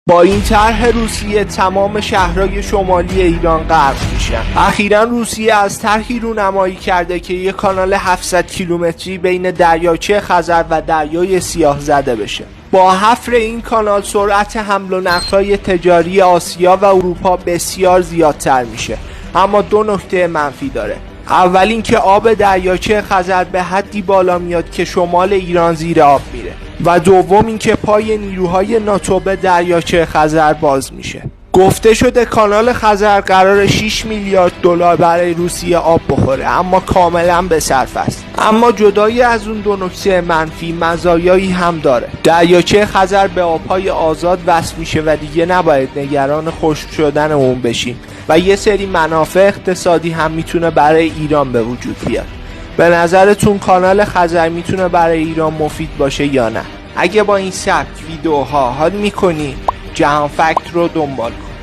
با این طرح روسیه تمام شهرهای شمالی ایران غرق میشن. اخیراً روسیه از طرحی رونمایی کرده که یک کانال 700 کیلومتری بین دریاچه خزر و دریای سیاه زده بشه. با حفر این کانال سرعت حمل و نقل‌های تجاری آسیا و اروپا بسیار زیادتر میشه، اما دو نکته منفی داره. اول اینکه آب دریاچه خزر به حدی بالا میاد که شمال ایران زیر آب میره و دوم اینکه پای نیروهای ناتو به دریاچه خزر باز میشه. گفته شده کانال خزر قرار 6 میلیارد دلار برای روسیه آب بخوره، اما کاملا به صرف است. اما جدای از اون دو نکته منفی مزایایی هم داره. دریاچه خزر به آبهای آزاد وصل میشه و دیگه نباید نگران خشک شدن اون بشیم و یه سری منافع اقتصادی هم میتونه برای ایران به وجود بیاد. به نظرتون کانال خزر میتونه برای ایران مفید باشه یا نه؟ اگه با این سبک ویدیوها حال میکنی جهان فکت رو دنبال کن.